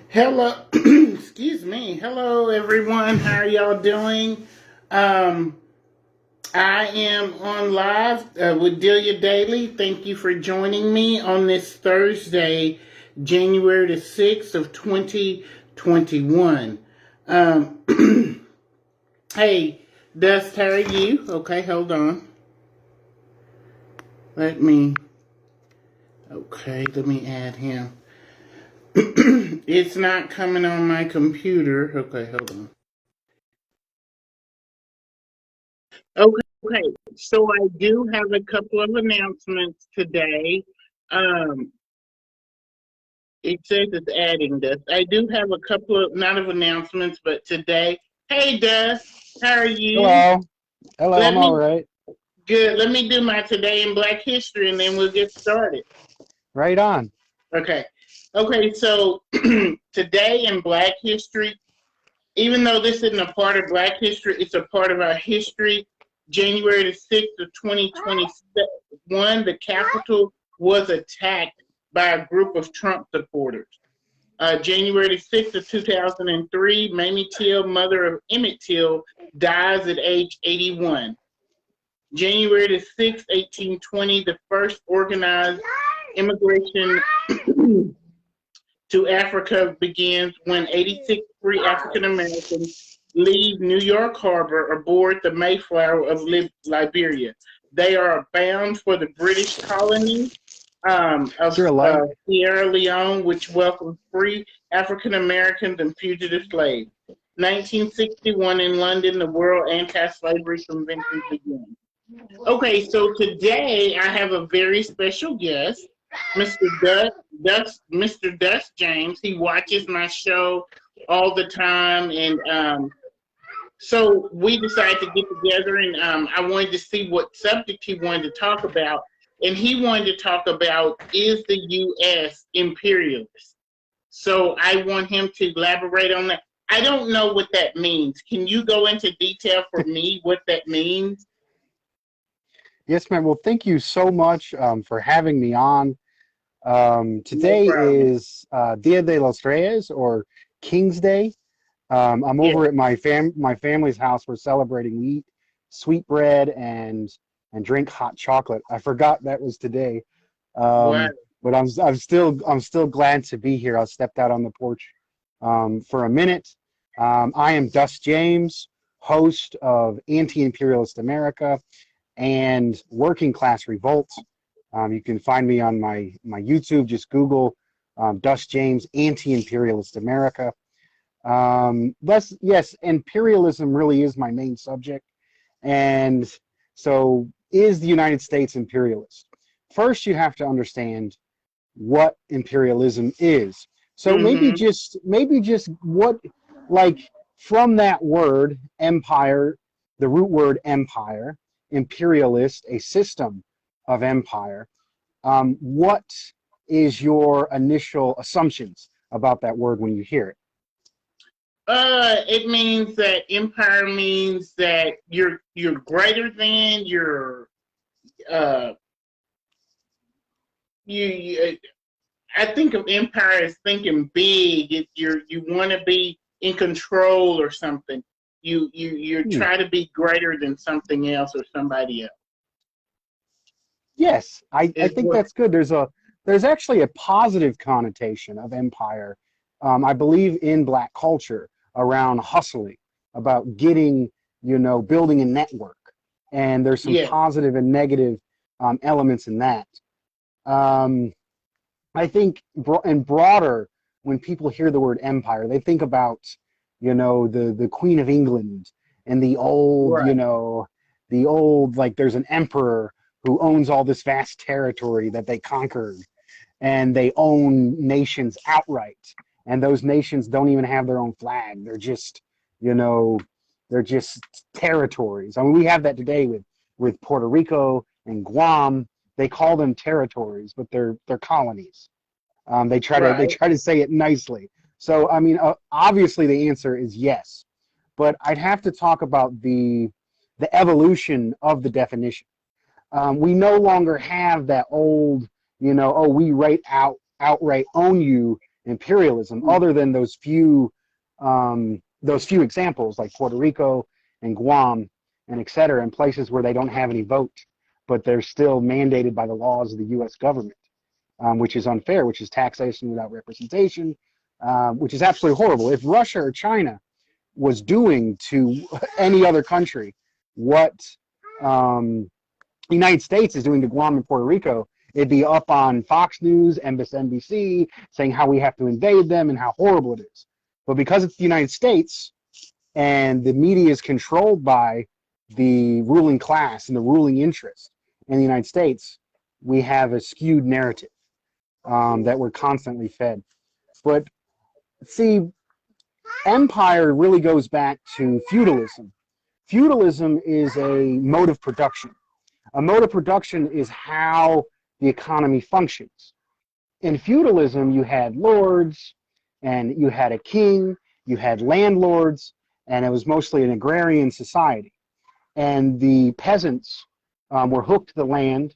Hello, excuse me. Hello, everyone. How are y'all doing? Um, I am on live with Delia Daily. Thank you for joining me on this Thursday, January the 6th of 2021. Hey, Dust, how are you? Okay, hold on. Let me add him. It's not coming on my computer. Okay, hold on. Okay, so I do have a couple of announcements today. Um, it says it's adding this. I do have a couple of, not of announcements, but today. Hey, Dust, how are you? Hello. Hello, Let I'm all me, right. good. Let me do my today in Black History and then we'll get started. Right on. Okay. Okay, so today in Black History, even though this isn't a part of Black history, it's a part of our history. January the 6th of 2021, the Capitol was attacked by a group of Trump supporters. January the 6th of 2003, Mamie Till, mother of Emmett Till, dies at age 81. January the 6th, 1820, the first organized immigration to Africa begins when 86 free African Americans leave New York Harbor aboard the Mayflower of Liberia. They are bound for the British colony Is there a light? Sierra Leone, which welcomed free African Americans and fugitive slaves. 1961 in London, the World Anti-Slavery Convention began. Okay, so today I have a very special guest, Mr. Dust James. He watches my show all the time, and so we decided to get together, and I wanted to see what subject he wanted to talk about, and he wanted to talk about is the U.S. imperialist. So I want him to elaborate on that. I don't know what that means. Can you go into detail for me what that means? Yes, ma'am. Well, thank you so much for having me on. No Today problem. is Dia de los Reyes, or King's Day. I'm Yeah. over at my family's house. We're celebrating. We eat sweet bread and drink hot chocolate. I forgot that was today. Wow. But I'm still glad to be here. I stepped out on the porch for a minute. I am Dust James, host of Anti-Imperialist America and Working Class Revolt. You can find me on my YouTube. Just Google Dust James Anti-Imperialist America. Yes, imperialism really is my main subject. And so, is the United States imperialist? First, you have to understand what imperialism is. So Mm-hmm. maybe just what, like, from that word empire, the root word empire, imperialist, a system of empire. What is your initial assumptions about that word when you hear it? It means that empire means that you're greater than uh you. I think of empire as thinking big. You want to be in control or something. You Hmm. try to be greater than something else or somebody else. Yes, I Is think what that's good. There's actually a positive connotation of empire, I believe, in Black culture around hustling, about getting, building a network, and there's some yeah. positive and negative elements in that. Um, I think and broader, when people hear the word empire, they think about, the Queen of England and Right. the old, like, there's an emperor who owns all this vast territory that they conquered, and they own nations outright. And those nations don't even have their own flag. You know, they're just territories. I mean, we have that today with Puerto Rico and Guam. They call them territories, but they're colonies. They Right. try to say it nicely. So I mean, obviously the answer is yes, but I'd have to talk about the evolution of the definition. We no longer have that old, oh, we outright own you. imperialism, other than those few examples like Puerto Rico and Guam and et cetera, in places where they don't have any vote, but they're still mandated by the laws of the U.S. government, which is unfair, which is taxation without representation, which is absolutely horrible. If Russia or China was doing to any other country what the United States is doing to Guam and Puerto Rico, it'd be up on Fox News, NBC, saying how we have to invade them and how horrible it is. But because it's the United States and the media is controlled by the ruling class and the ruling interest in the United States, we have a skewed narrative that we're constantly fed. But see, empire really goes back to feudalism. Feudalism is a mode of production. A mode of production is how the economy functions. In feudalism, you had lords, and you had a king, you had landlords, and it was mostly an agrarian society. And the peasants were hooked to the land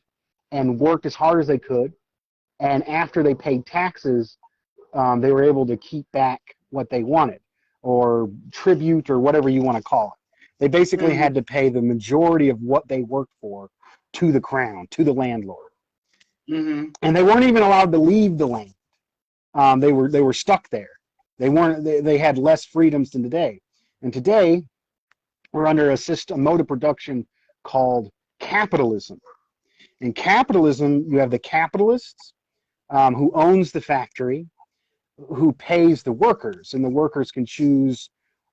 and worked as hard as they could. And after they paid taxes, they were able to keep back what they wanted, or tribute, or whatever you want to call it. They basically had to pay the majority of what they worked for to the crown, to the landlord. And they weren't even allowed to leave the land. They were stuck there. They had less freedoms than today. And today, we're under a mode of production called capitalism. In capitalism, you have the capitalists who owns the factory, who pays the workers, and the workers can choose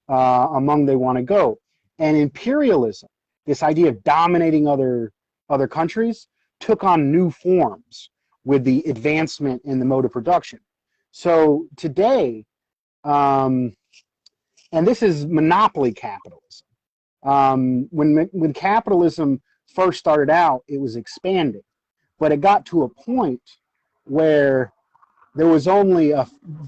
among they want to go. And imperialism, this idea of dominating other countries, took on new forms with the advancement in the mode of production. So today, and this is monopoly capitalism. When capitalism first started out, it was expanding, but it got to a point where there was only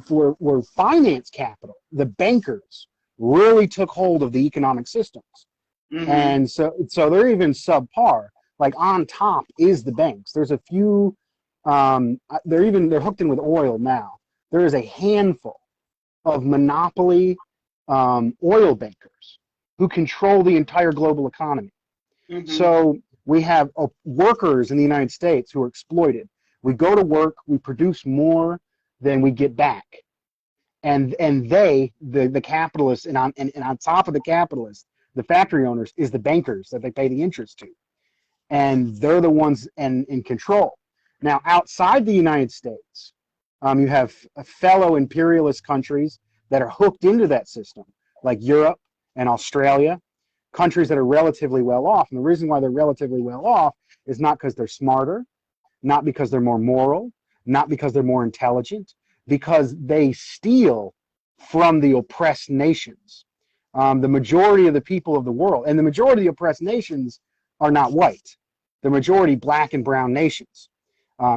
where finance capital, the bankers, really took hold of the economic systems. And so they're even subpar. Like on top is the banks. There's a few, they're hooked in with oil now. There is a handful of monopoly oil bankers who control the entire global economy. So we have workers in the United States who are exploited. We go to work, we produce more than we get back. And they, the capitalists, and on top of the capitalists, the factory owners, is the bankers that they pay the interest to. And they're the ones in control. Now, outside the United States, you have fellow imperialist countries that are hooked into that system, like Europe and Australia, countries that are relatively well off. And the reason why they're relatively well off is not because they're smarter, not because they're more moral, not because they're more intelligent, because they steal from the oppressed nations. The majority of the people of the world, and the majority of the oppressed nations are not white. The majority black and brown nations,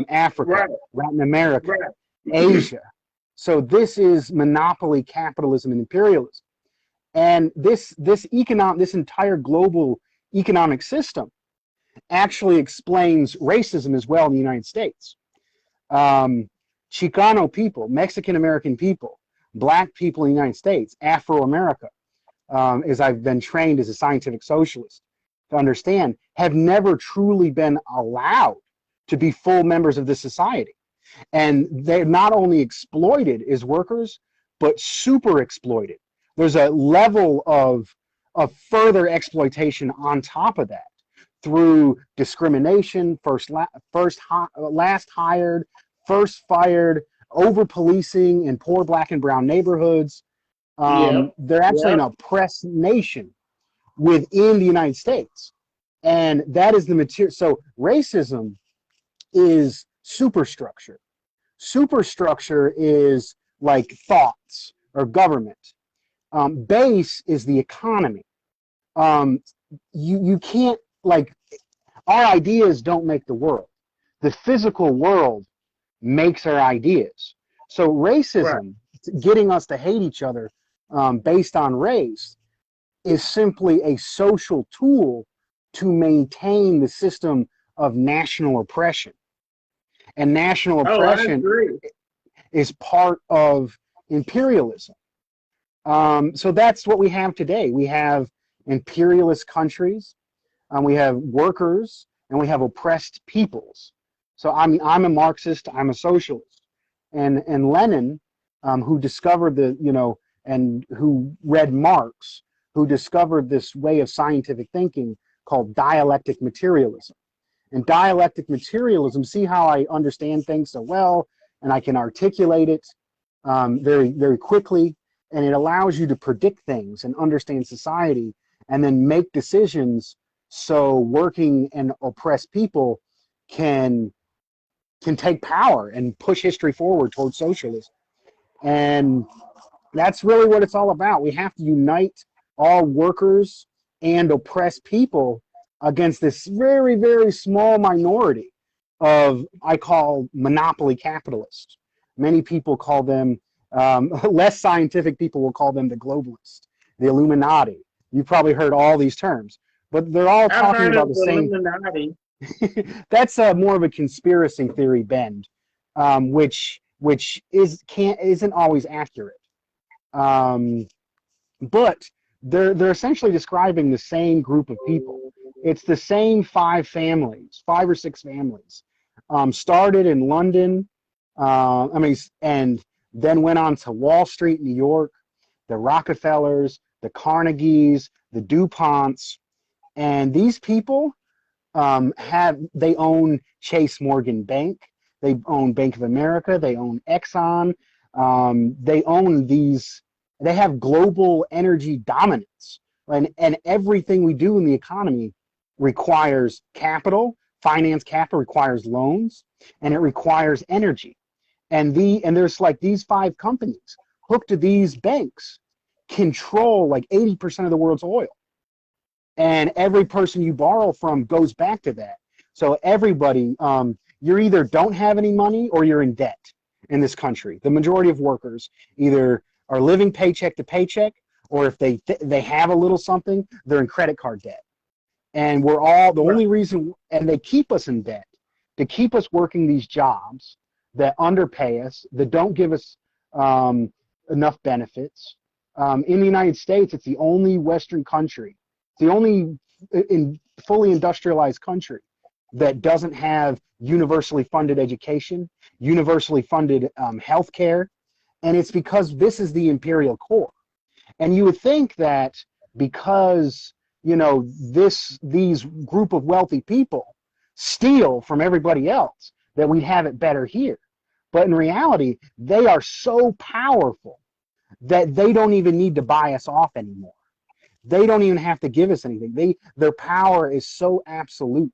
Africa, Latin America, Asia. So this is monopoly capitalism and imperialism. And this entire global economic system actually explains racism as well in the United States. Chicano people, Mexican American people, black people in the United States, Afro-America, as I've been trained as a scientific socialist to understand, have never truly been allowed to be full members of this society. And they're not only exploited as workers, but super exploited. There's a level of further exploitation on top of that through discrimination, last hired, first fired, over policing in poor black and brown neighborhoods. They're actually an oppressed nation within the United States. And that is the material. So racism is superstructure. Superstructure is like thoughts or government. Base is the economy. You can't, like, our ideas don't make the world. The physical world makes our ideas. So racism, getting us to hate each other based on race, is simply a social tool to maintain the system of national oppression. And national oppression, is part of imperialism. So that's what we have today. We have imperialist countries, we have workers, and we have oppressed peoples. So I'm a Marxist, I'm a socialist, and Lenin, who discovered and who read Marx, who discovered this way of scientific thinking called dialectic materialism. And dialectic materialism, see how I understand things so well, and I can articulate it very, very quickly, and it allows you to predict things and understand society and then make decisions so working and oppressed people can take power and push history forward towards socialism. And that's really what it's all about. We have to unite all workers and oppressed people against this very, very small minority of, I call, monopoly capitalists. Many people call them, less scientific people will call them the globalists, the Illuminati. You've probably heard all these terms, but they're all talking about the same. Illuminati. That's more of a conspiracy theory bend, which isn't always accurate. But they're essentially describing the same group of people. It's the same five or six families, started in London, and then went on to Wall Street, New York, the Rockefellers, the Carnegies, the DuPonts, and these people they own Chase Morgan Bank, they own Bank of America, they own Exxon, they have global energy dominance, and everything we do in the economy requires capital. Finance capital requires loans, and it requires energy. And there's like these five companies hooked to these banks control like 80% of the world's oil. And every person you borrow from goes back to that. So everybody, you either don't have any money or you're in debt in this country. The majority of workers either are living paycheck to paycheck, or if they have a little something, they're in credit card debt. And we're all, the only reason, and they keep us in debt, to keep us working these jobs that underpay us, that don't give us enough benefits. In the United States, it's the only Western country, it's the only fully industrialized country that doesn't have universally funded education, universally funded health care, and it's because this is the imperial core. And you would think that because these group of wealthy people steal from everybody else, that we'd have it better here. But in reality, they are so powerful that they don't even need to buy us off anymore. They don't even have to give us anything. Their power is so absolute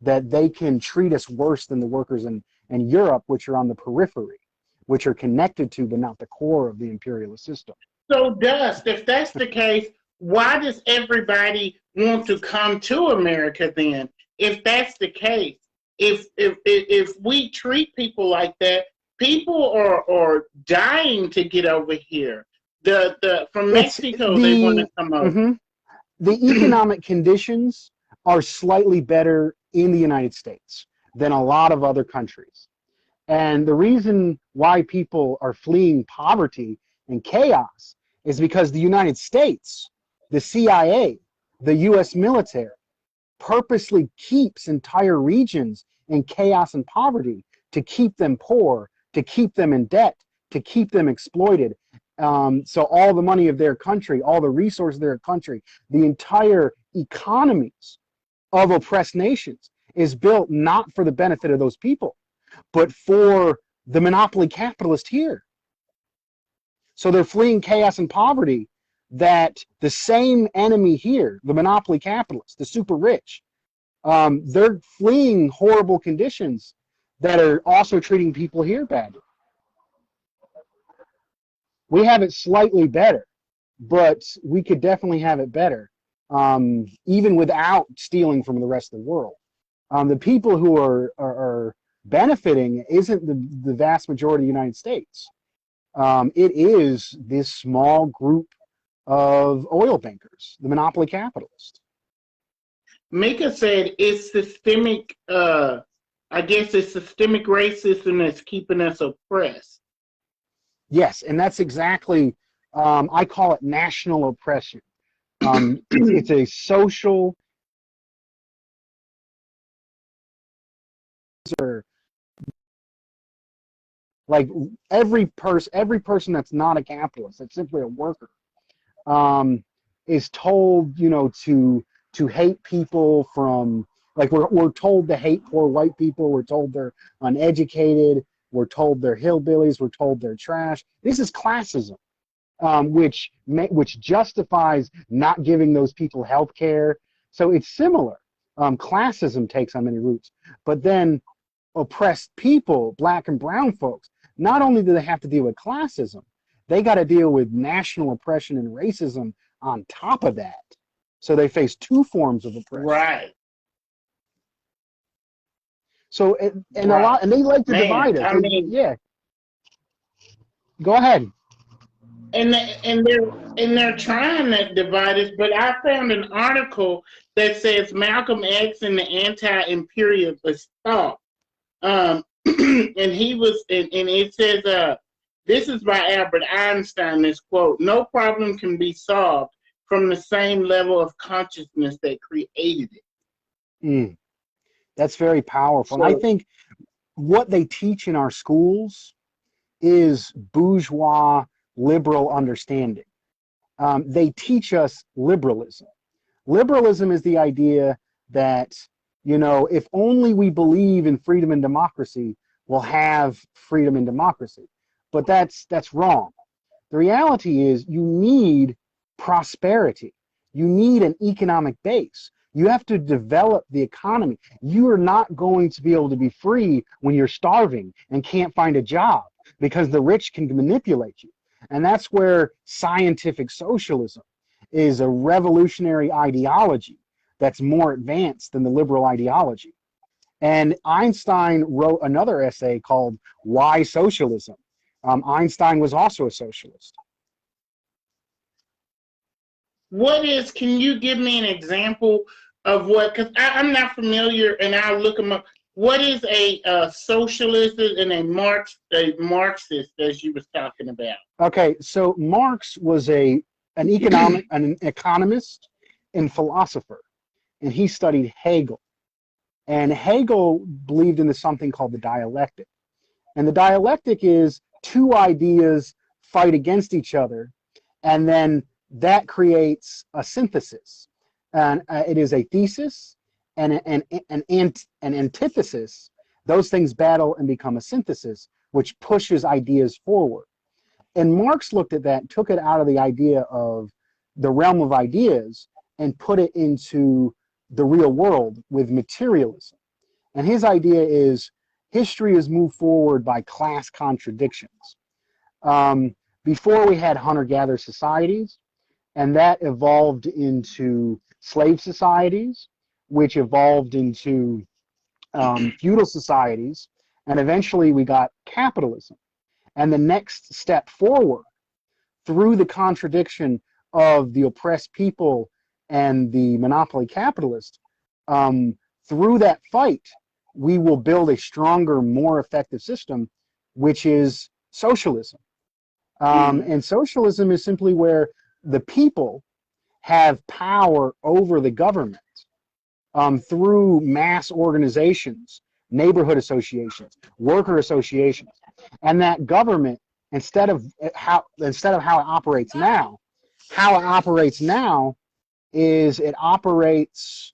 that they can treat us worse than the workers in Europe, which are on the periphery, which are connected to but not the core of the imperialist system. So, Dust, if that's the case, why does everybody want to come to America then? If that's the case, if we treat people like that, people are dying to get over here. From Mexico, they want to come over. Mm-hmm. The economic conditions are slightly better in the United States than a lot of other countries. And the reason why people are fleeing poverty and chaos is because the United States, the CIA, the US military, purposely keeps entire regions in chaos and poverty to keep them poor, to keep them in debt, to keep them exploited. So all the money of their country, all the resources of their country, the entire economies of oppressed nations is built not for the benefit of those people, but for the monopoly capitalist here. So they're fleeing chaos and poverty that the same enemy here, the monopoly capitalists, the super rich, they're fleeing horrible conditions that are also treating people here badly. We have it slightly better, but we could definitely have it better, even without stealing from the rest of the world. The people who are benefiting isn't the vast majority of the United States. It is this small group of oil bankers, the monopoly capitalists. Mika said it's systemic, I guess it's systemic racism that's keeping us oppressed. Yes, and that's exactly, I call it national oppression. It's a social, or like every person that's not a capitalist, that's simply a worker, um, is told, to hate people from, like, we're told to hate poor white people. We're told they're uneducated. We're told they're hillbillies. We're told they're trash. This is classism, which justifies not giving those people health care. So it's similar. Classism takes on many roots, but then oppressed people, black and brown folks, not only do they have to deal with classism, they got to deal with national oppression and racism on top of that. So they face two forms of oppression. Right. So and Right. a lot, and they like to Man, divide us. I mean, yeah. Go ahead. and they're trying to divide us. But I found an article that says Malcolm X and the anti-imperialist thought. And he was, and it says, this is by Albert Einstein, this quote: "No problem can be solved from the same level of consciousness that created it." That's very powerful. So, And I think what they teach in our schools is bourgeois liberal understanding. They teach us liberalism. Liberalism is the idea that, if only we believe in freedom and democracy, we'll have freedom and democracy. But that's wrong. The reality is you need prosperity. You need an economic base. You have to develop the economy. You are not going to be able to be free when you're starving and can't find a job, because the rich can manipulate you. And that's where scientific socialism is a revolutionary ideology that's more advanced than the liberal ideology. And Einstein wrote another essay called Why Socialism? Einstein was also a socialist. can you give me an example of what, because I'm not familiar, and I'll look them up. What is a socialist and a Marxist, as you was talking about? Okay, so Marx was an economist and philosopher, and he studied Hegel. And Hegel believed in something called the dialectic. And the dialectic is two ideas fight against each other, and then that creates a synthesis. And it is a thesis and an antithesis. Those things battle and become a synthesis, which pushes ideas forward. And Marx looked at that, took it out of the idea of the realm of ideas and put it into the real world with materialism. And his idea is history is moved forward by class contradictions. Before we had hunter-gatherer societies, and that evolved into slave societies, which evolved into feudal societies, and eventually we got capitalism. And the next step forward, through the contradiction of the oppressed people and the monopoly capitalist, through that fight, we will build a stronger, more effective system, which is socialism. And socialism is simply where the people have power over the government through mass organizations, neighborhood associations, worker associations, and that government, instead of how it operates now, is it operates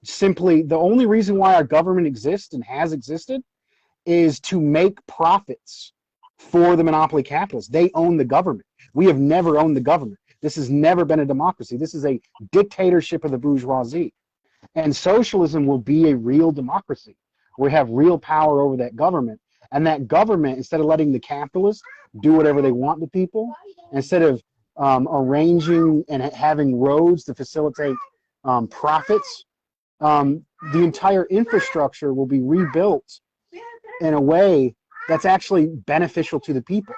simply. The only reason why our government exists and has existed is to make profits for the monopoly capitalists. They own the government. We have never owned the government. This has never been a democracy. This is a dictatorship of the bourgeoisie. And socialism will be a real democracy. We have real power over that government. And that government, instead of letting the capitalists do whatever they want to people, instead of arranging and having roads to facilitate profits, the entire infrastructure will be rebuilt in a way that's actually beneficial to the people.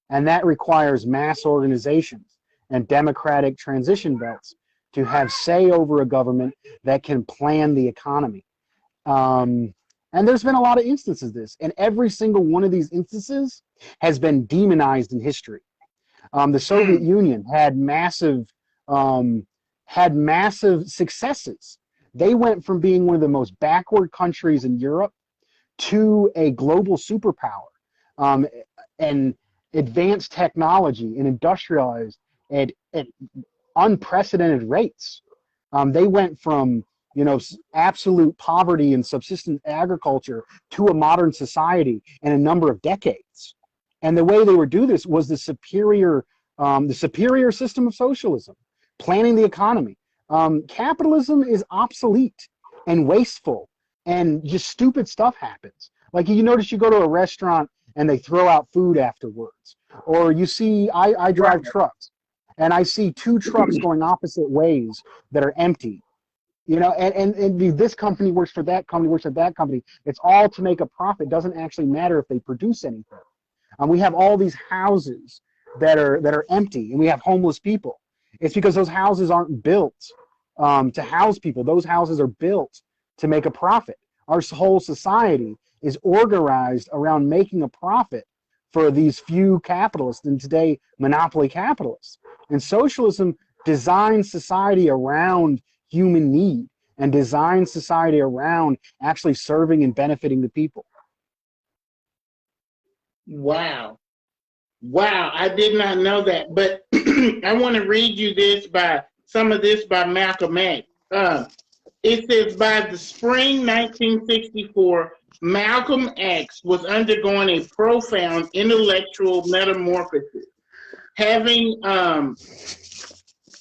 And that requires mass organizations and democratic transition belts to have say over a government that can plan the economy. And there's been a lot of instances of this. And every single one of these instances has been demonized in history. The Soviet Mm. Union had massive successes. They went from being one of the most backward countries in Europe to a global superpower, um, and advanced technology and industrialized at unprecedented rates. They went from absolute poverty and subsistence agriculture to a modern society in a number of decades. And the way they would do this was the superior system of socialism, planning the economy. Capitalism is obsolete and wasteful, and just stupid stuff happens. Like you notice, you go to a restaurant and they throw out food afterwards, or you see, I drive trucks, and I see two trucks going opposite ways that are empty. And this company works for that company, works for that company. It's all to make a profit. It doesn't actually matter if they produce anything. We have all these houses that are empty, and we have homeless people. It's because those houses aren't built to house people. Those houses are built to make a profit. Our whole society is organized around making a profit for these few capitalists, and today monopoly capitalists. And socialism designs society around human need and designs society around actually serving and benefiting the people. Wow. Wow, I did not know that. But I want to read you some of this by Malcolm X. It says, by the spring 1964, Malcolm X was undergoing a profound intellectual metamorphosis. Having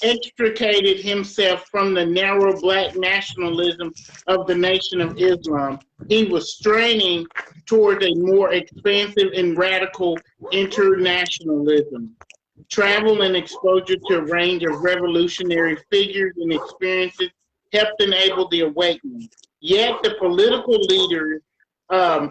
extricated himself from the narrow black nationalism of the Nation of Islam, he was straining toward a more expansive and radical internationalism. Travel and exposure to a range of revolutionary figures and experiences helped enable the awakening. Yet the political leaders, I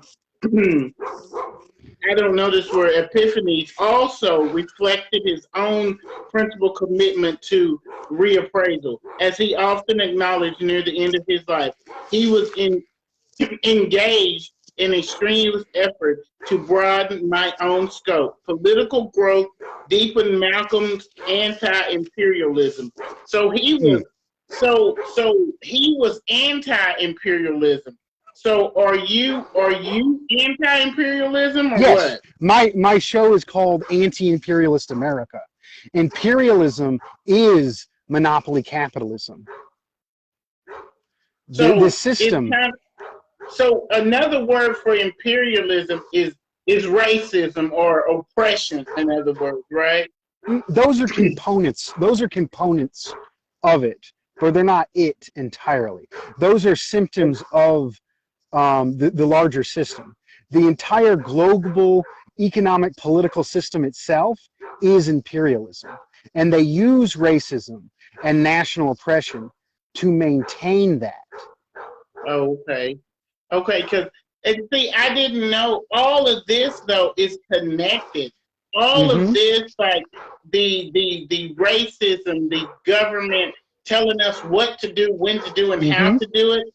don't know this word, epiphanies, also reflected his own principal commitment to reappraisal. As he often acknowledged near the end of his life, he was engaged in a strenuous effort to broaden my own scope. Political growth deepened Malcolm's anti-imperialism. So he was anti-imperialism. So are you anti-imperialism or Yes, what? my show is called Anti-Imperialist America. Imperialism is monopoly capitalism. The system. So another word for imperialism is racism or oppression, in other words, right? Those are components. Those are components of it, but they're not it entirely. Those are symptoms of the larger system. The entire global economic political system itself is imperialism. And they use racism and national oppression to maintain that. Okay. Okay, because see, I didn't know all of this though is connected. All of this, like the racism, the government telling us what to do, when to do, and how to do it.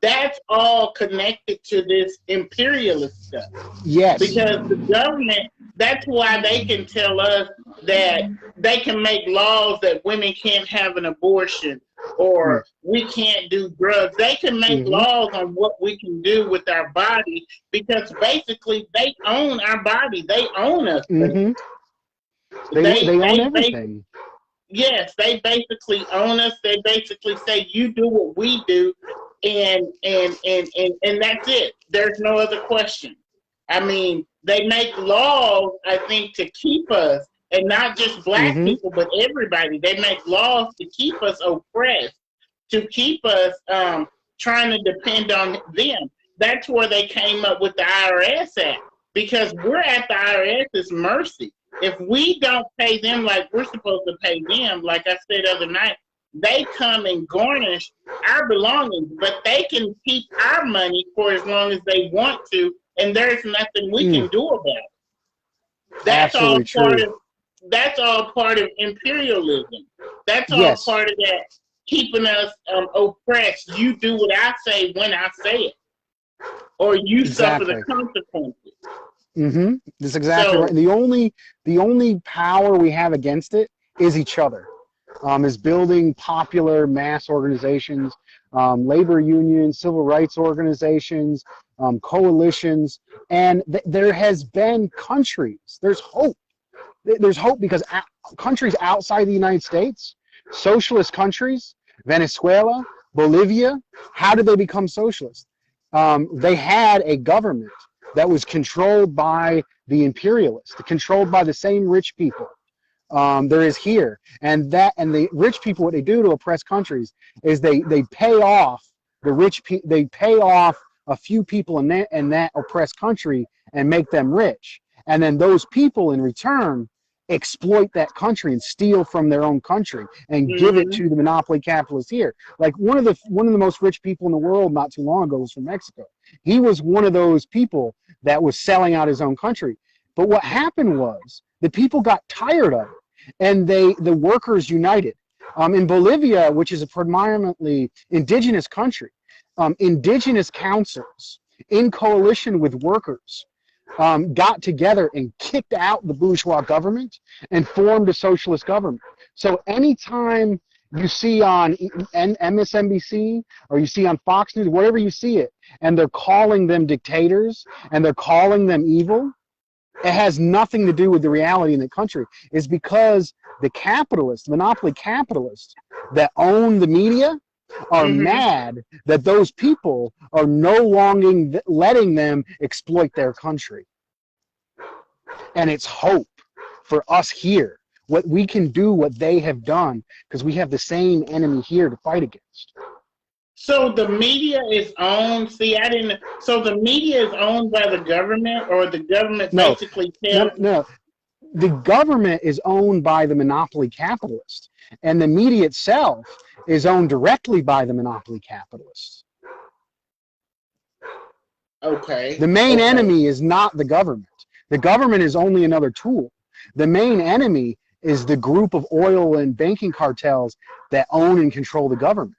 That's all connected to this imperialist stuff. Yes. Because the government, that's why they can tell us that they can make laws that women can't have an abortion or we can't do drugs. They can make laws on what we can do with our body because basically they own our body. They own us. They own everything. Yes, they basically own us. They basically say, you do what we do, and that's it. There's no other question. I mean, they make laws, I think, to keep us, and not just black people, but everybody. They make laws to keep us oppressed, to keep us trying to depend on them. That's where they came up with the IRS Act, because we're at the IRS's mercy. If we don't pay them like we're supposed to pay them, like I said the other night, they come and garnish our belongings, but they can keep our money for as long as they want to, and there's nothing we can do about it. That's all part of imperialism. That's all part of that, keeping us oppressed. You do what I say when I say it. or you suffer the Exactly. consequences. Mm-hmm. That's exactly right. So, The only power we have against it is each other. Is building popular mass organizations, labor unions, civil rights organizations, coalitions, and there has been countries. There's hope. There's hope because countries outside the United States, socialist countries, Venezuela, Bolivia, how did they become socialist? They had a government that was controlled by the imperialists, controlled by the same rich people there is here, and the rich people, what they do to oppress countries is they pay off they pay off a few people in that oppressed country and make them rich, and then those people in return exploit that country and steal from their own country and give it mm-hmm. to the monopoly capitalists here. Like one of the most rich people in the world not too long ago was from Mexico. He was one of those people that was selling out his own country. But what happened was the people got tired of it, and the workers united. In Bolivia, which is a predominantly indigenous country, indigenous councils in coalition with workers got together and kicked out the bourgeois government and formed a socialist government. So anytime you see on MSNBC or you see on Fox News, wherever you see it, and they're calling them dictators and they're calling them evil, it has nothing to do with the reality in the country. It's because the capitalists, monopoly capitalists that own the media are Mm-hmm. mad that those people are no longer letting them exploit their country. And it's hope for us here. What we can do, what they have done, because we have the same enemy here to fight against. So the media is owned. See, I didn't. So the media is owned by the government, or the government basically tells. No. The government is owned by the monopoly capitalist, and the media itself is owned directly by the monopoly capitalists. Okay. The main enemy is not the government. The government is only another tool. The main enemy is the group of oil and banking cartels that own and control the government.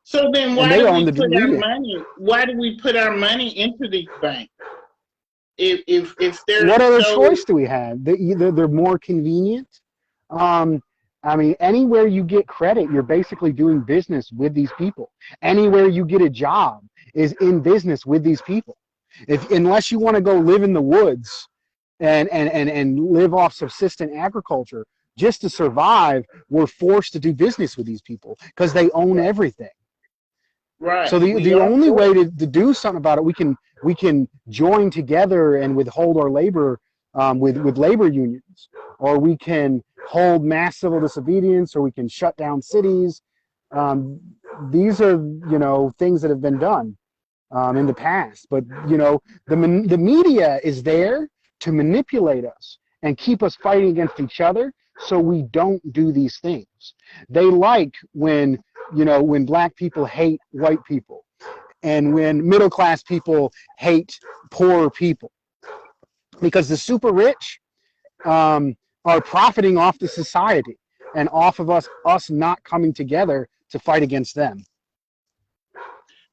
So then why do we put our money? Why do we put our money into these banks? If there's what other choice do we have? They're more convenient. I mean, anywhere you get credit, you're basically doing business with these people. Anywhere you get a job is in business with these people. Unless you want to go live in the woods and live off subsistent agriculture just to survive, we're forced to do business with these people because they own everything. Right. So the only way to do something about it, we can join together and withhold our labor with labor unions, or we can hold mass civil disobedience, or we can shut down cities. These are things that have been done in the past. But the media is there to manipulate us and keep us fighting against each other, so we don't do these things. They like when black people hate white people, and when middle class people hate poorer people, because the super rich are profiting off the society and off of us not coming together to fight against them.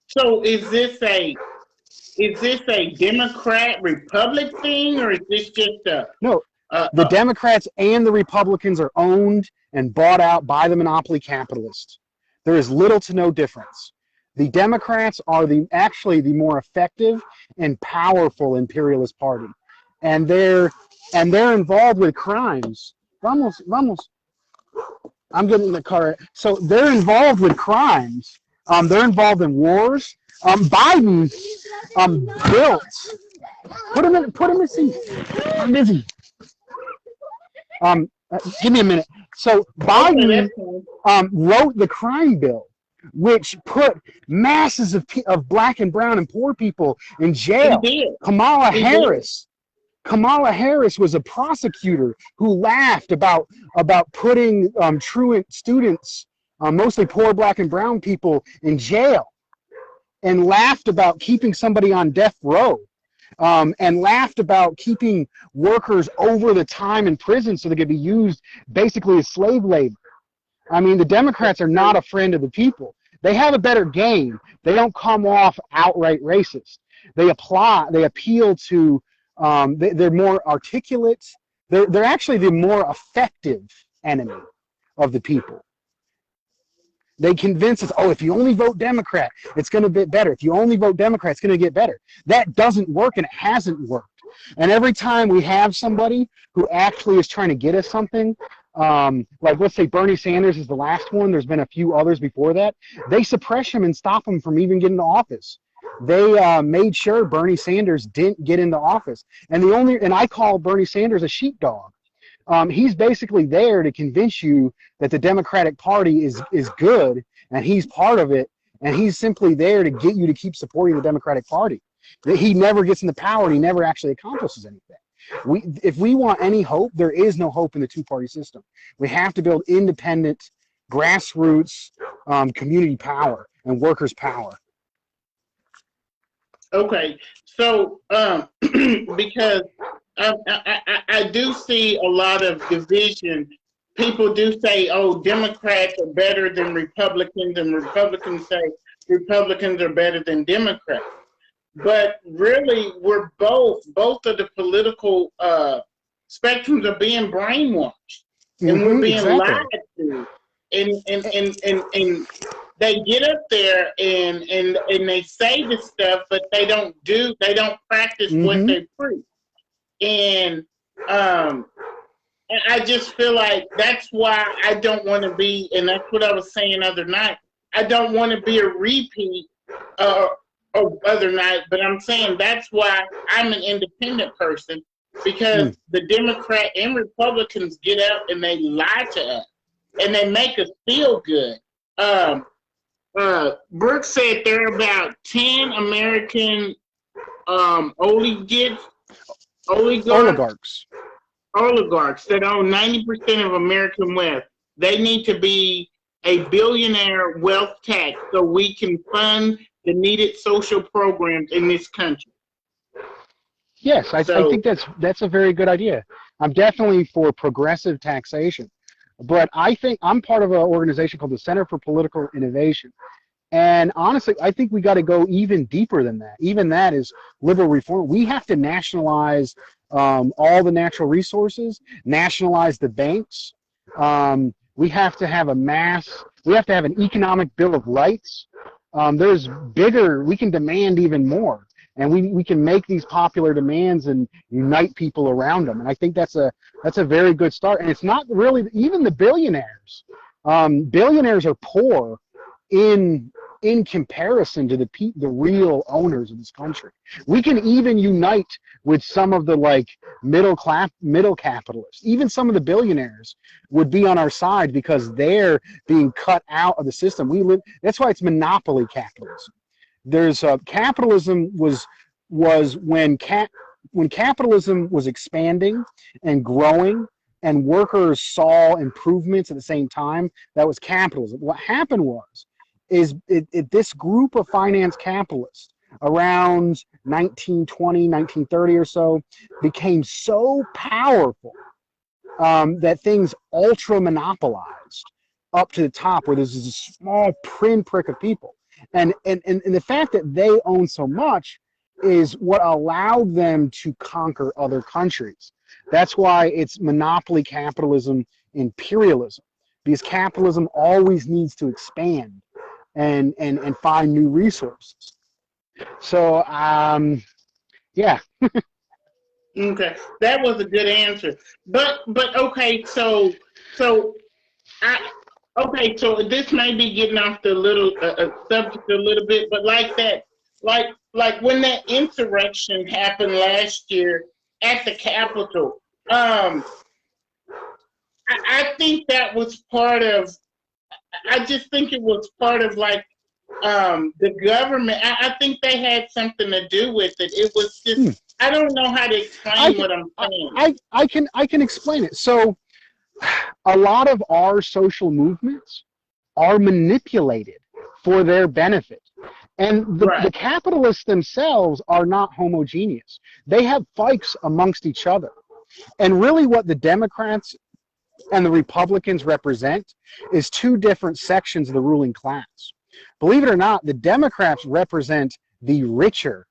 So is this a Democrat Republic thing, or is this just the Democrats and the Republicans are owned and bought out by the monopoly capitalists. There is little to no difference. The Democrats are actually the more effective and powerful imperialist party, and they're involved with crimes. Vamos. I'm getting in the car. So they're involved with crimes. They're involved in wars. Biden built. Put him in a seat. I'm busy. Give me a minute. So Biden wrote the crime bill, which put masses of black and brown and poor people in jail. Kamala Harris was a prosecutor who laughed about putting truant students, mostly poor black and brown people, in jail, and laughed about keeping somebody on death row, and laughed about keeping workers over the time in prison so they could be used basically as slave labor. I mean, the Democrats are not a friend of the people. They have a better game. They don't come off outright racist. They appeal to, they're more articulate. They're actually the more effective enemy of the people. They convince us, oh, if you only vote Democrat, it's going to get better. If you only vote Democrat, it's going to get better. That doesn't work, and it hasn't worked. And every time we have somebody who actually is trying to get us something, like let's say Bernie Sanders is the last one, there's been a few others before that, they suppress him and stop him from even getting to office. They made sure Bernie Sanders didn't get into office. And I call Bernie Sanders a sheepdog. He's basically there to convince you that the Democratic Party is good and he's part of it, and he's simply there to get you to keep supporting the Democratic Party. He never gets into power and he never actually accomplishes anything. If we want any hope, there is no hope in the two-party system. We have to build independent, grassroots community power and workers' power. Okay, so because I do see a lot of division. People do say, oh, Democrats are better than Republicans, and Republicans say Republicans are better than Democrats. But really, we're both of the political spectrums are being brainwashed, and we're being lied to. And they get up there and they say this stuff, but they don't practice what they preach. And I just feel like that's why I don't want to be, and that's what I was saying other night, I don't want to be a repeat of other night, but I'm saying that's why I'm an independent person, because the Democrat and Republicans get up and they lie to us, and they make us feel good. Brooke said there are about 10 American oligarchs that own 90% of American wealth. They need to be a billionaire wealth tax so we can fund the needed social programs in this country. Yes, I think that's a very good idea. I'm definitely for progressive taxation. But I think I'm part of an organization called the Center for Political Innovation. And honestly, I think we got to go even deeper than that. Even that is liberal reform. We have to nationalize all the natural resources, nationalize the banks. We have to have we have to have an economic bill of rights. We can demand even more. And we can make these popular demands and unite people around them. And I think that's a very good start. And it's not really even the billionaires. Billionaires are poor in comparison to the real owners of this country. We can even unite with some of the middle capitalists. Even some of the billionaires would be on our side because they're being cut out of the system. That's why it's monopoly capitalism. There's capitalism was when capitalism was expanding and growing and workers saw improvements at the same time. That was capitalism. What happened is this group of finance capitalists around 1920, 1930 or so became so powerful that things ultra monopolized up to the top, where there's this small pinprick of people. And the fact that they own so much is what allowed them to conquer other countries. That's why it's monopoly capitalism, imperialism, because capitalism always needs to expand and find new resources. So, yeah. Okay, that was a good answer. But okay, so this may be getting off the little subject a little bit, but like when that insurrection happened last year at the Capitol, I think that was part of. I just think it was part of the government. I think they had something to do with it. It was just I don't know how to explain what I'm saying. I can explain it. So a lot of our social movements are manipulated for their benefit. And the capitalists themselves are not homogeneous. They have fights amongst each other. And really what the Democrats and the Republicans represent is two different sections of the ruling class. Believe it or not, the Democrats represent the richer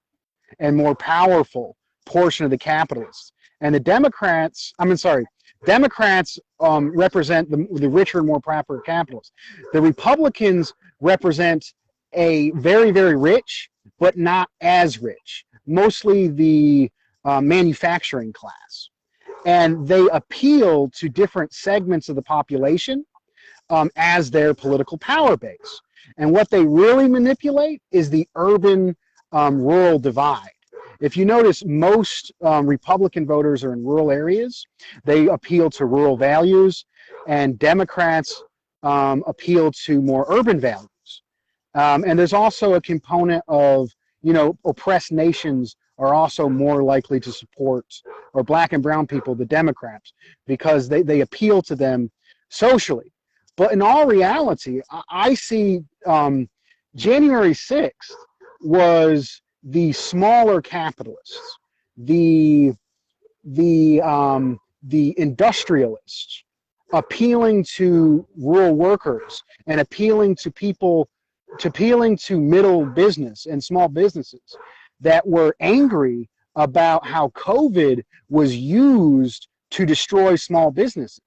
and more powerful portion of the capitalists. And the Democrats, Democrats represent the richer and more proper capitalists. The Republicans represent a very, very rich, but not as rich, mostly the manufacturing class. And they appeal to different segments of the population as their political power base. And what they really manipulate is the urban rural divide. If you notice, most Republican voters are in rural areas. They appeal to rural values, and Democrats appeal to more urban values. And there's also a component of, oppressed nations are also more likely to support, or black and brown people, the Democrats, because they appeal to them socially. But in all reality, I see January 6th was the smaller capitalists, the industrialists, appealing to rural workers and appealing to middle business and small businesses that were angry about how COVID was used to destroy small businesses.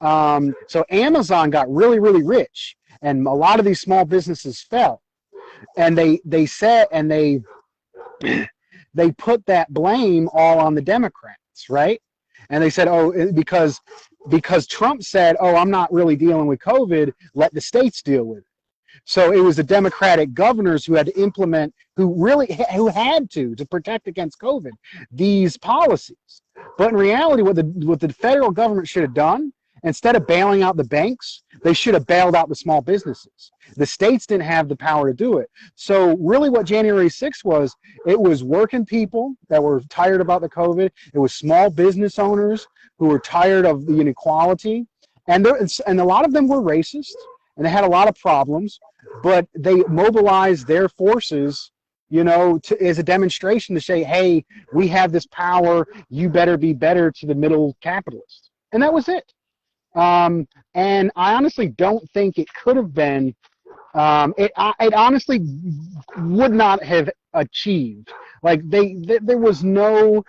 So Amazon got really, really rich, and a lot of these small businesses fell. And they put that blame all on the Democrats, right? And they said, because Trump said, I'm not really dealing with COVID, let the states deal with it. So it was the Democratic governors who had to implement, who had to protect against COVID, these policies. But in reality, what the federal government should have done, instead of bailing out the banks, they should have bailed out the small businesses. The states didn't have the power to do it. So really what January 6th was, it was working people that were tired about the COVID. It was small business owners who were tired of the inequality. And a lot of them were racist, and they had a lot of problems, but they mobilized their forces, as a demonstration to say, hey, we have this power, you better be better to the middle capitalists. And that was it. And I honestly don't think it could have been, it honestly would not have achieved. Like there was no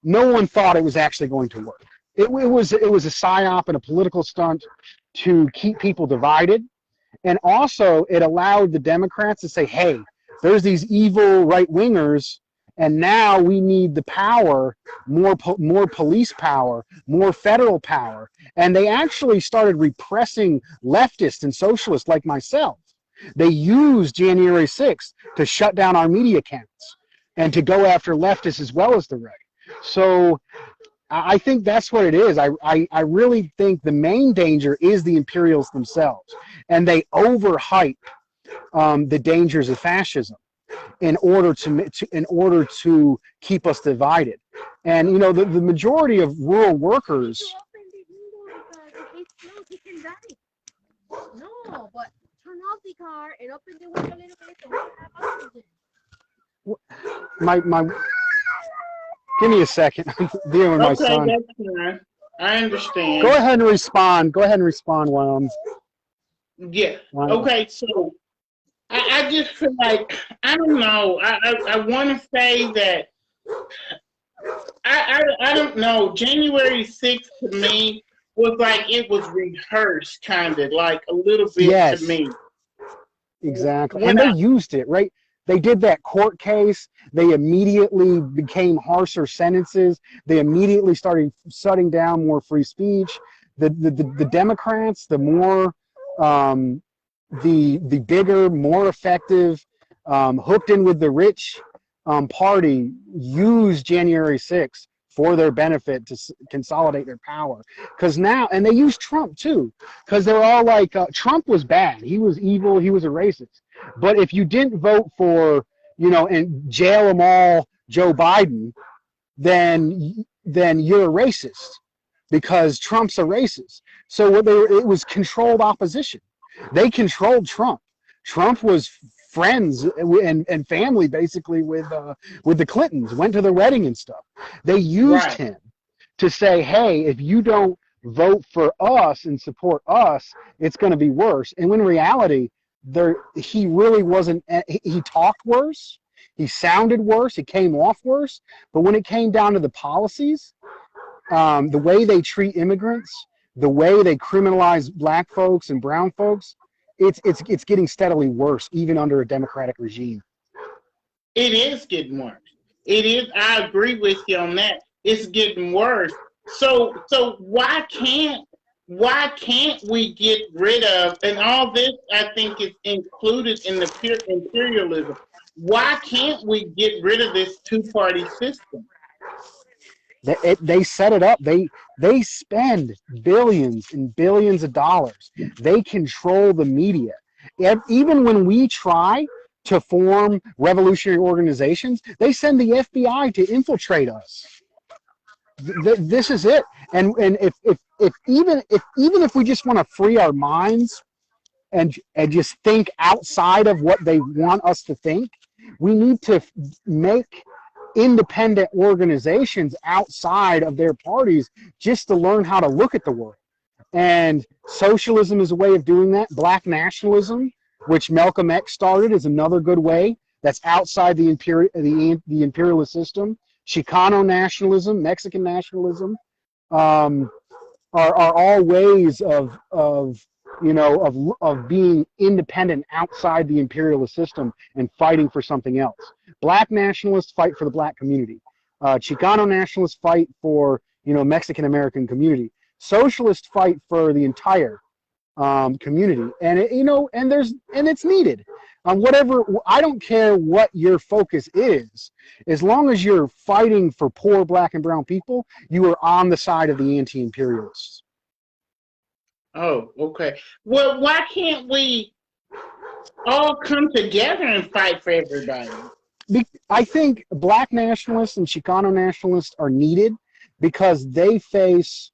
one thought it was actually going to work. It was a psyop and a political stunt to keep people divided. And also it allowed the Democrats to say, hey, there's these evil right-wingers, and now we need the power, more police power, more federal power. And they actually started repressing leftists and socialists like myself. They used January 6th to shut down our media accounts and to go after leftists as well as the right. So I think that's what it is. I really think the main danger is the imperialists themselves. And they overhype the dangers of fascism in order to keep us divided. And the majority of rural workers. No, but turn off the car and open the window a little bit so we have oxygen. My give me a second. I'm dealing with my son. That's fine. I understand. Go ahead and respond. While I'm. Yeah. Okay. So I just feel like, I don't know. I want to say that I don't know. January 6th to me was like it was rehearsed, kind of like a little bit to me. Exactly. And they used it, right? They did that court case. They immediately became harsher sentences. They immediately started shutting down more free speech. The Democrats, the more, the bigger, more effective, hooked in with the rich party, used January 6th for their benefit to consolidate their power. Because now, and they use Trump too, because they're all like, Trump was bad. He was evil. He was a racist. But if you didn't vote for, and jail them all Joe Biden, then you're a racist because Trump's a racist. So it was controlled opposition. They controlled Trump. Trump was friends and family basically with the Clintons, went to their wedding and stuff. They used him to say, hey, if you don't vote for us and support us, it's going to be worse. And when in reality, he really wasn't. He talked worse. He sounded worse. It came off worse. But when it came down to the policies, the way they treat immigrants, the way they criminalize black folks and brown folks, it's getting steadily worse, even under a democratic regime. It is getting worse. It is. I agree with you on that. It's getting worse. So why can't we get rid of, and all this I think is included in the pure imperialism. Why can't we get rid of this two-party system? They set it up. They spend billions and billions of dollars. They control the media. Even when we try to form revolutionary organizations, they send the FBI to infiltrate us. This is it. And if even if we just want to free our minds and just think outside of what they want us to think, we need to make independent organizations outside of their parties just to learn how to look at the world. And socialism is a way of doing that. Black nationalism, which Malcolm X started, is another good way. That's outside the imperialist system. Chicano nationalism, Mexican nationalism, are all ways of being independent outside the imperialist system and fighting for something else. Black nationalists fight for the black community. Chicano nationalists fight for Mexican American community. Socialists fight for the entire community, and it's needed. Whatever, I don't care what your focus is, as long as you're fighting for poor black and brown people, you are on the side of the anti-imperialists. Oh, okay. Well, why can't we all come together and fight for everybody? I think black nationalists and Chicano nationalists are needed because they face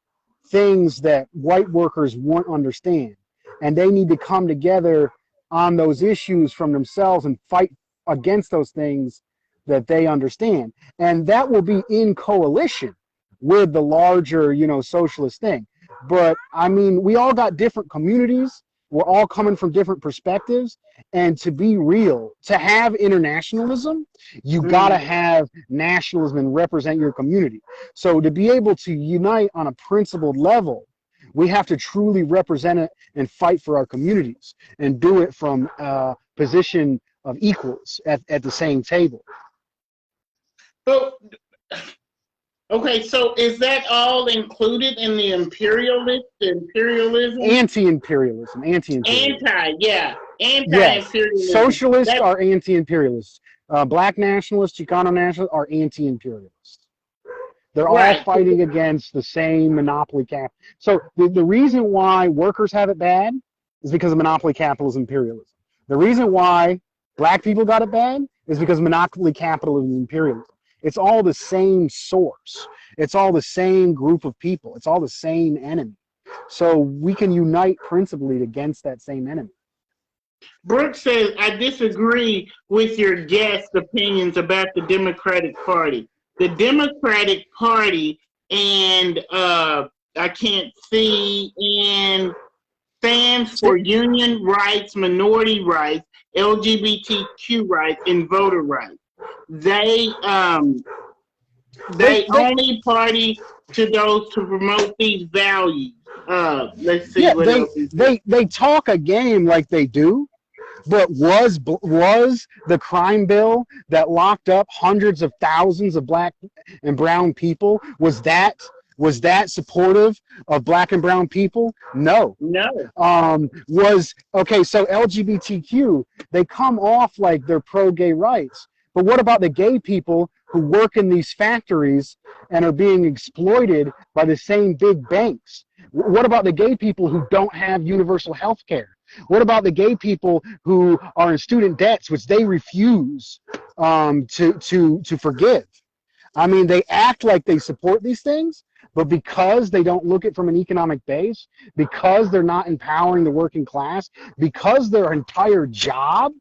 things that white workers won't understand, and they need to come together on those issues from themselves and fight against those things that they understand. And that will be in coalition with the larger, socialist thing. But I mean, we all got different communities. We're all coming from different perspectives. And to be real, to have internationalism, you gotta have nationalism and represent your community. So to be able to unite on a principled level, we have to truly represent it and fight for our communities and do it from a position of equals at the same table. But, okay, so is that all included in the imperialism? Anti-imperialism. Anti-imperialism. Yes. Socialists are anti-imperialists. Black nationalists, Chicano nationalists are anti-imperialists. They're all fighting against the same monopoly cap. So the reason why workers have it bad is because of monopoly capitalism, imperialism. The reason why black people got it bad is because of monopoly capitalism, imperialism. It's all the same source. It's all the same group of people. It's all the same enemy. So we can unite principally against that same enemy. Brooke says, I disagree with your guest opinions about the Democratic Party. The Democratic Party and I can't see and stands for union rights, minority rights, LGBTQ rights, and voter rights. They only party to those to promote these values. Let's see what else. They talk a game like they do. But was the crime bill that locked up hundreds of thousands of black and brown people, was that supportive of black and brown people? No. Okay, so LGBTQ, they come off like they're pro-gay rights. But what about the gay people who work in these factories and are being exploited by the same big banks? What about the gay people who don't have universal health care? What about the gay people who are in student debts, which they refuse to forgive? I mean, they act like they support these things, but because they don't look at it from an economic base, because they're not empowering the working class, because their entire job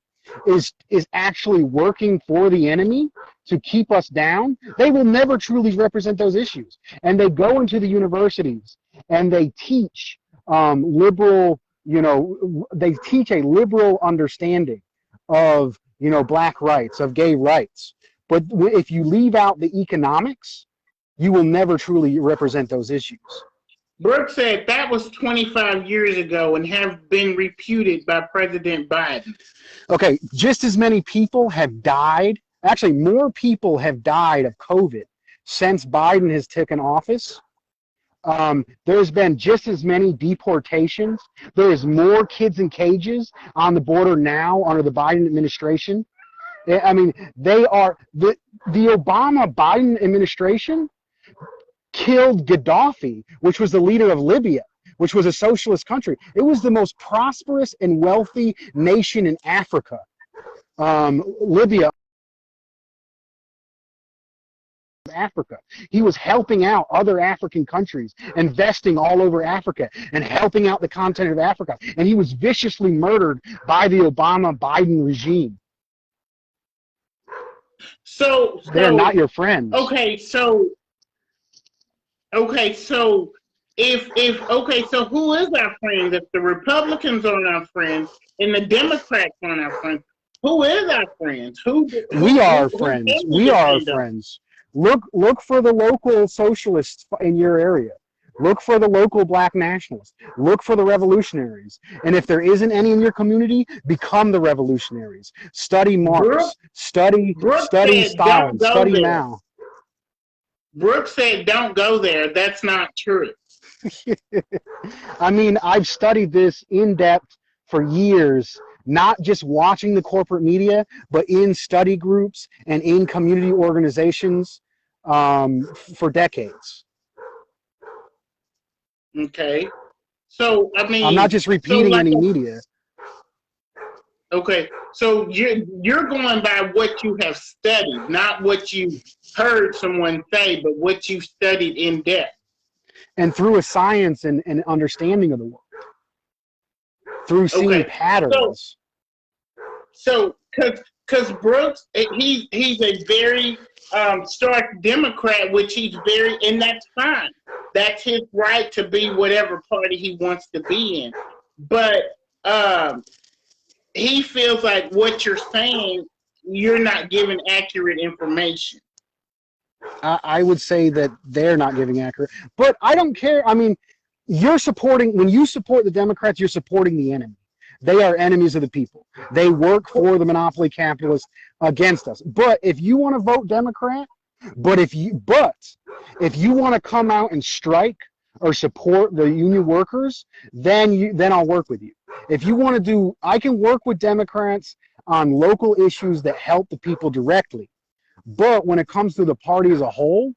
is actually working for the enemy to keep us down, they will never truly represent those issues. And they go into the universities and they teach liberal they teach a liberal understanding of, black rights, of gay rights. But if you leave out the economics, you will never truly represent those issues. Brooks said that was 25 years ago and have been reputed by President Biden. Okay, just as many people have died. Actually, more people have died of COVID since Biden has taken office. There's been just as many deportations. There is more kids in cages on the border now under the Biden administration. I mean, the Obama-Biden administration killed Gaddafi, which was the leader of Libya, which was a socialist country. It was the most prosperous and wealthy nation in Africa. Libya. Africa. He was helping out other African countries, investing all over Africa and helping out the continent of Africa. And he was viciously murdered by the Obama-Biden regime. So they're not your friends. Okay, so so who is our friends? If the Republicans aren't our friends and the Democrats aren't our friends, who is our friends? We are friends. We are friends. Look for the local socialists in your area. Look for the local black nationalists. Look for the revolutionaries. And if there isn't any in your community, become the revolutionaries. Study Marx. Study Stalin. Study Mao. Brooks said, "Don't go there." That's not true. I mean, I've studied this in depth for years. Not just watching the corporate media, but in study groups and in community organizations for decades. Okay. So, I mean... I'm not just repeating any media. Okay. So, you're going by what you have studied, not what you heard someone say, but what you studied in depth. And through a science and understanding of the world. Through seeing patterns. So, because Brooks, he's a very stark Democrat, which he's very, and that's fine. That's his right to be whatever party he wants to be in. But he feels like what you're saying, you're not giving accurate information. I would say that they're not giving accurate, but I don't care. I mean, when you support the Democrats, you're supporting the enemy. They are enemies of the people. They work for the monopoly capitalists against us. But if you want to vote Democrat, if you want to come out and strike or support the union workers, then I'll work with you. If you want to I can work with Democrats on local issues that help the people directly. But when it comes to the party as a whole,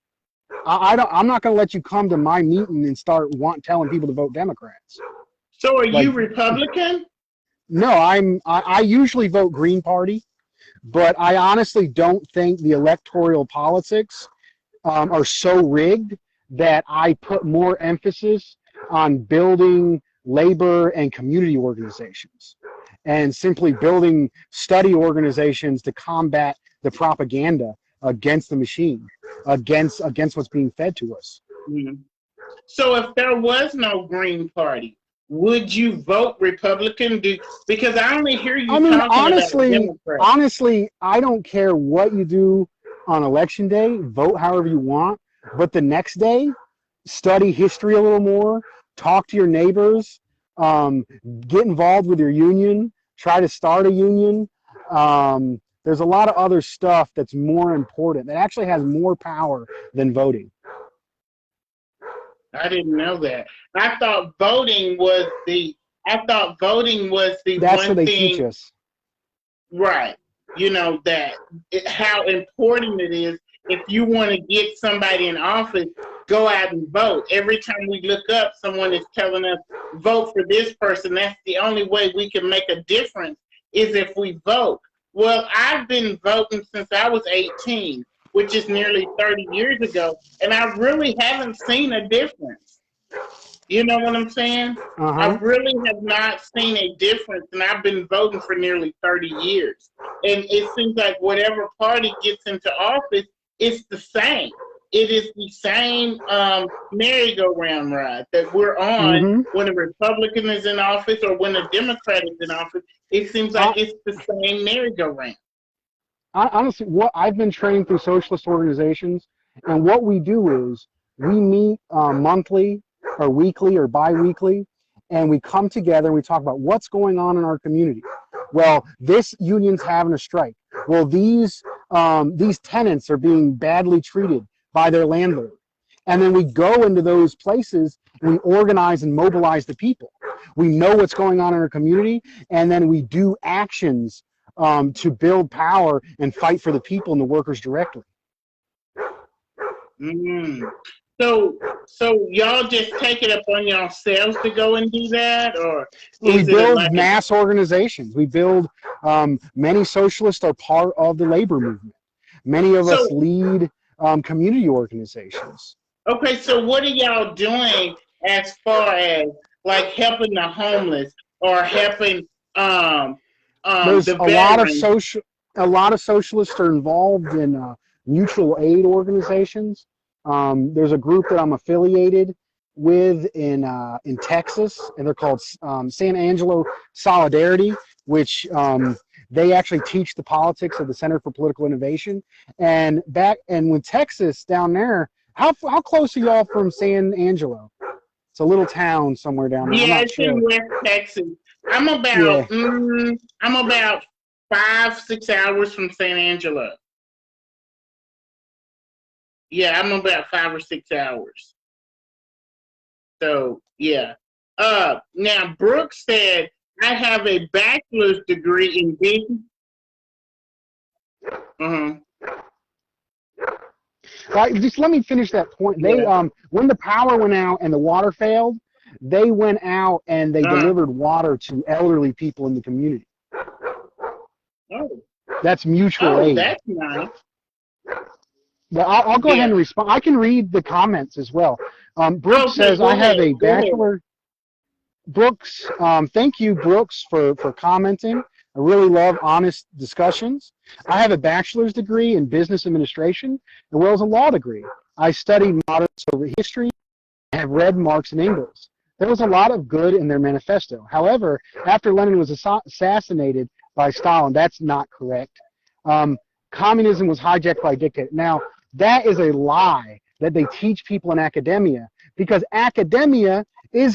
I'm not going to let you come to my meeting and start telling people to vote Democrats. So are you Republican? No, I usually vote Green Party, but I honestly don't think the electoral politics are so rigged that I put more emphasis on building labor and community organizations and simply building study organizations to combat the propaganda against the machine, against what's being fed to us. Mm-hmm. So if there was no Green Party, would you vote Republican? Because I only hear you talking about Democrats. Honestly, I don't care what you do on election day. Vote however you want. But the next day, study history a little more. Talk to your neighbors. Get involved with your union. Try to start a union. There's a lot of other stuff that's more important, that actually has more power than voting. I didn't know that. I thought voting was the That's one what they thing, teach us. Right. How important it is. If you want to get somebody in office, go out and vote. Every time we look up, someone is telling us, vote for this person. That's the only way we can make a difference is if we vote. Well, I've been voting since I was 18. Which is nearly 30 years ago, and I really haven't seen a difference. You know what I'm saying? Uh-huh. I really have not seen a difference, and I've been voting for nearly 30 years. And it seems like whatever party gets into office, it's the same. it is the same merry-go-round ride that we're on when a Republican is in office or when a Democrat is in office. It seems like it's the same merry-go-round. Honestly, what I've been trained through socialist organizations, and what we do is we meet monthly or weekly or bi-weekly, and we come together and we talk about what's going on in our community. Well, this union's having a strike. Well, these tenants are being badly treated by their landlord. And then we go into those places and we organize and mobilize the people. We know what's going on in our community, and then we do actions to build power and fight for the people and the workers directly. So y'all just take it upon yourselves to go and do that, or we build mass organizations. We build many socialists are part of the labor movement. Many of us lead community organizations. Okay, so what are y'all doing as far as like helping the homeless or helping there's the a lot of socialists are involved in mutual aid organizations. There's a group that I'm affiliated with in Texas, and they're called San Angelo Solidarity, which they actually teach the politics of the Center for Political Innovation. And with Texas down there, how close are y'all from San Angelo? It's a little town somewhere down there. Yeah, it's in West Texas. I'm about 5-6 hours from San Angelo. Yeah, I'm about 5 or 6 hours. So yeah. Now Brooks said I have a bachelor's degree in business. Right, just let me finish that point. They when the power went out and the water failed, they went out and they delivered water to elderly people in the community. Oh. That's mutual aid. That's nice. But I'll go ahead and respond. I can read the comments as well. Brooks says, I have a bachelor. Brooks, thank you, Brooks, for commenting. I really love honest discussions. I have a bachelor's degree in business administration as well as a law degree. I studied modern Soviet history and have read Marx and Engels. There was a lot of good in their manifesto. However, after Lenin was assassinated by Stalin, that's not correct. Communism was hijacked by a dictator. Now, that is a lie that they teach people in academia, because academia is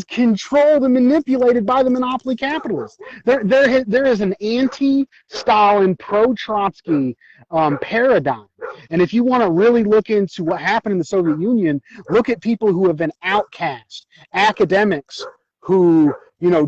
controlled and manipulated by the monopoly capitalists. There is an anti-Stalin, pro-Trotsky paradigm. And if you want to really look into what happened in the Soviet Union, look at people who have been outcast, academics who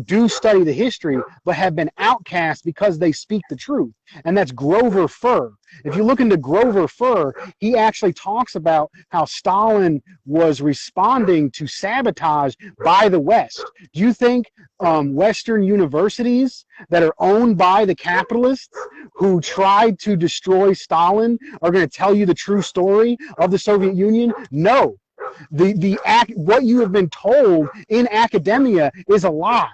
do study the history, but have been outcast because they speak the truth. And that's Grover Furr. If you look into Grover Furr, he actually talks about how Stalin was responding to sabotage by the West. Do you think Western universities that are owned by the capitalists who tried to destroy Stalin are going to tell you the true story of the Soviet Union? No. What you have been told in academia is a lie.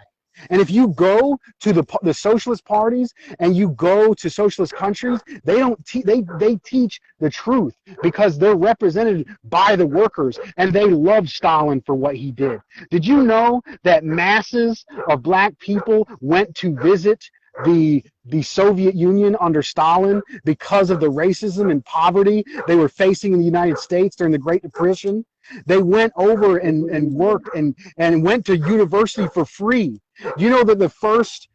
And if you go to the socialist parties and you go to socialist countries, they teach the truth because they're represented by the workers, and they love Stalin for what he did. Did you know that masses of black people went to visit the Soviet Union under Stalin because of the racism and poverty they were facing in the United States during the Great Depression? They went over and worked and went to university for free. Do you know that the first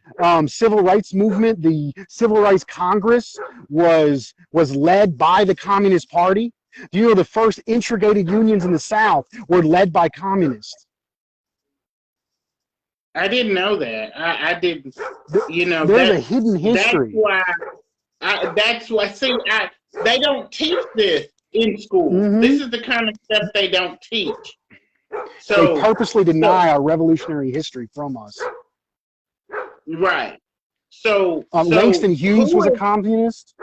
civil rights movement, the Civil Rights Congress, was led by the Communist Party? Do you know the first integrated unions in the South were led by communists? I didn't know that. I didn't. There's a hidden history. That's why. See, they don't teach this in school. This is the kind of stuff they don't teach. So they purposely deny our revolutionary history from us. Right. So Langston Hughes was a communist.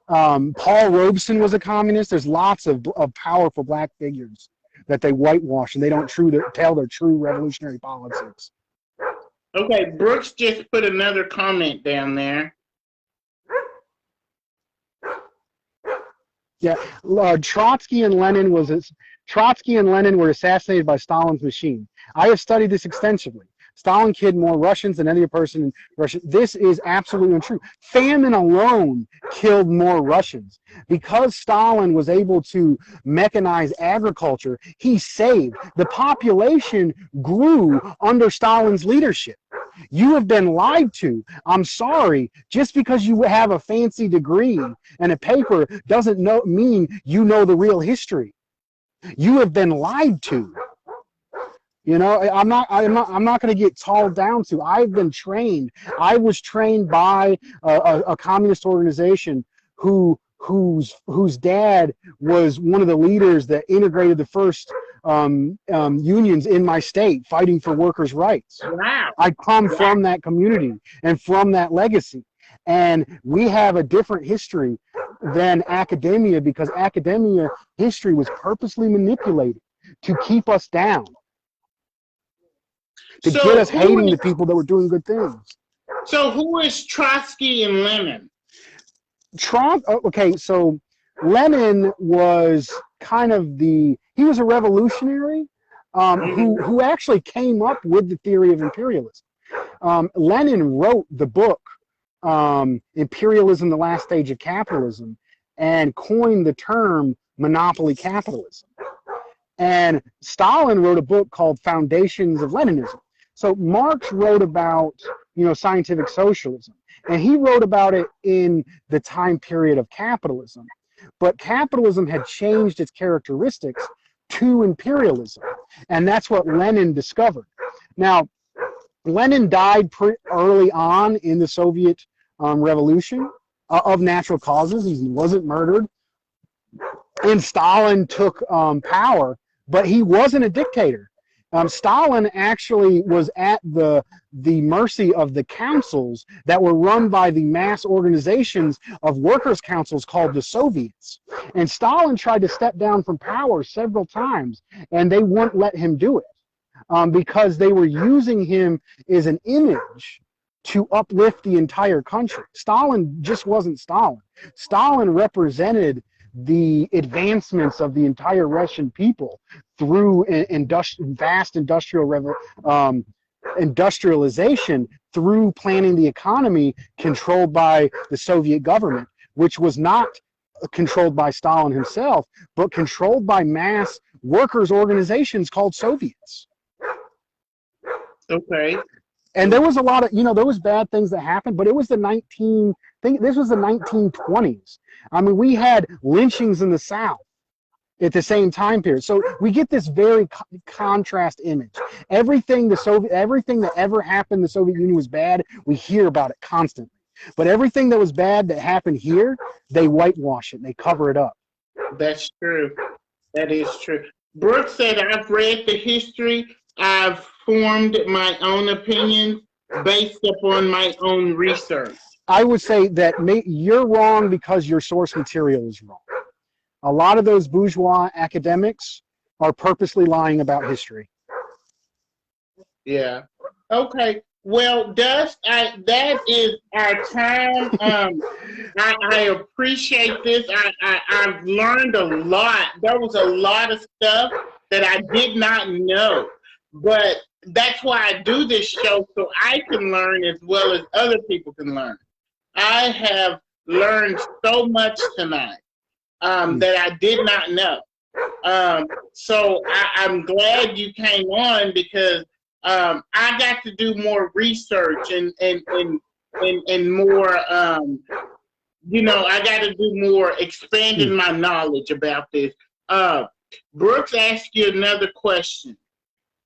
Paul Robeson was a communist. There's lots of powerful black figures that they whitewash, and they don't tell their true revolutionary politics. Okay, Brooks just put another comment down there. Yeah, Trotsky and Lenin were assassinated by Stalin's machine. I have studied this extensively. Stalin killed more Russians than any other person in Russia. This is absolutely untrue. Famine alone killed more Russians. Because Stalin was able to mechanize agriculture, he saved. The population grew under Stalin's leadership. You have been lied to. I'm sorry. Just because you have a fancy degree and a paper doesn't mean you know the real history. You have been lied to. You know, I'm not going to get talked down to. I've been trained. I was trained by a communist organization whose dad was one of the leaders that integrated the first unions in my state, fighting for workers' rights. Wow. I come from that community and from that legacy. And we have a different history than academia, because academia history was purposely manipulated to keep us down, to get us hating the people that were doing good things. So who is Trotsky and Lenin? Okay, so Lenin was kind of he was a revolutionary who actually came up with the theory of imperialism. Lenin wrote the book Imperialism, the Last Stage of Capitalism, and coined the term monopoly capitalism. And Stalin wrote a book called Foundations of Leninism. So Marx wrote about, scientific socialism, and he wrote about it in the time period of capitalism. But capitalism had changed its characteristics to imperialism, and that's what Lenin discovered. Now, Lenin died pretty early on in the Soviet revolution of natural causes. He wasn't murdered, and Stalin took power, but he wasn't a dictator. Stalin actually was at the mercy of the councils that were run by the mass organizations of workers' councils called the Soviets. And Stalin tried to step down from power several times, and they wouldn't let him do it because they were using him as an image to uplift the entire country. Stalin just wasn't Stalin. Stalin represented the advancements of the entire Russian people through vast industrialization, through planning the economy controlled by the Soviet government, which was not controlled by Stalin himself, but controlled by mass workers' organizations called Soviets. Okay. And there was a lot of, there was bad things that happened, but it was this was the 1920s. I mean, we had lynchings in the South at the same time period. So we get this very contrast image. Everything that ever happened in the Soviet Union was bad. We hear about it constantly. But everything that was bad that happened here, they whitewash it. They cover it up. That's true. That is true. Brooke said, I've read the history. I've formed my own opinions based upon my own research. I would say that you're wrong because your source material is wrong. A lot of those bourgeois academics are purposely lying about history. Yeah. Okay. Well, Dust, that is our time. I appreciate this. I've learned a lot. There was a lot of stuff that I did not know. But that's why I do this show, so I can learn as well as other people can learn. I have learned so much tonight that I did not know. So I'm glad you came on, because I got to do more research and more, I got to do more expanding my knowledge about this. Brooks asked you another question.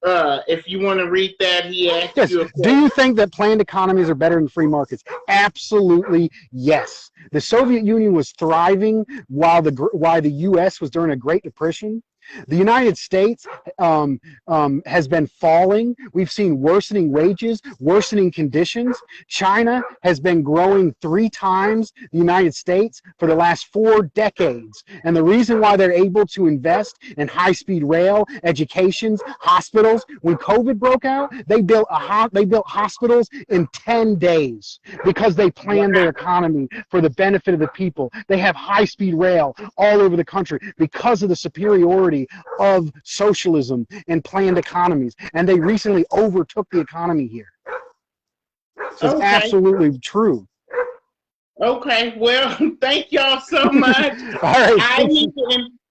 If you want to read that, he asked you a question. Do you think that planned economies are better than free markets? Absolutely, yes. The Soviet Union was thriving while the U.S. was during a Great Depression. The United States has been falling. We've seen worsening wages, worsening conditions. China has been growing 3 times the United States for the last 4 decades. And the reason why they're able to invest in high-speed rail, educations, hospitals, when COVID broke out, they built hospitals in 10 days because they planned their economy for the benefit of the people. They have high-speed rail all over the country because of the superiority of socialism and planned economies. And they recently overtook the economy here. So it's absolutely true. Okay, well, thank y'all so much. All right.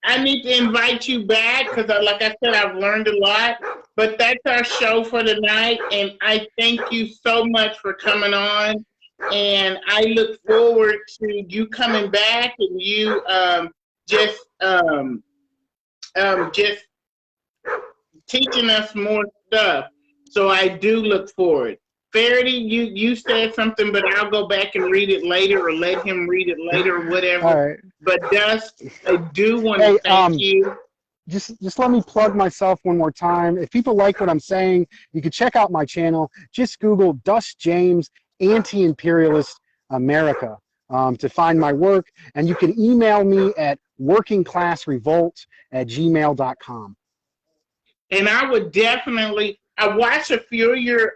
I need to invite you back because, like I said, I've learned a lot. But that's our show for tonight, and I thank you so much for coming on. And I look forward to you coming back and you just teaching us more stuff. So I do look forward. Faraday, you said something, but I'll go back and read it later, or let him read it later, or whatever. All right. But Dust, I do want to thank you. Just let me plug myself one more time. If people like what I'm saying, you can check out my channel. Just Google Dust James Anti-Imperialist America to find my work, and you can email me at workingclassrevolt@gmail.com. And I would definitely. I watched a few of your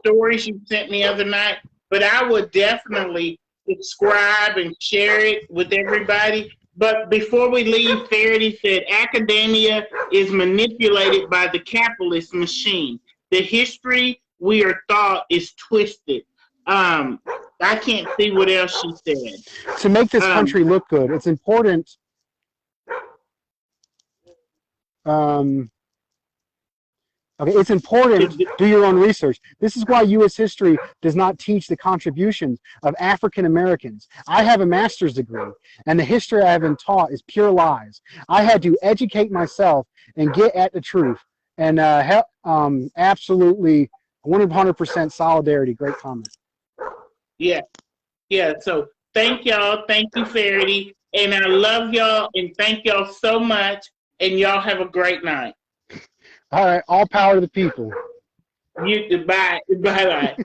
stories you sent me the other night, but I would definitely subscribe and share it with everybody. But before we leave, Faraday said academia is manipulated by the capitalist machine. The history we are taught is twisted. I can't see what else she said. To make this country look good, it's important. Okay, it's important to do your own research. This is why U.S. history does not teach the contributions of African Americans. I have a master's degree, and the history I have been taught is pure lies. I had to educate myself and get at the truth. And absolutely 100% solidarity. Great comment. Yeah. So thank y'all. Thank you, Faraday. And I love y'all, and thank y'all so much. And y'all have a great night. All right, all power to the people. Bye. Bye.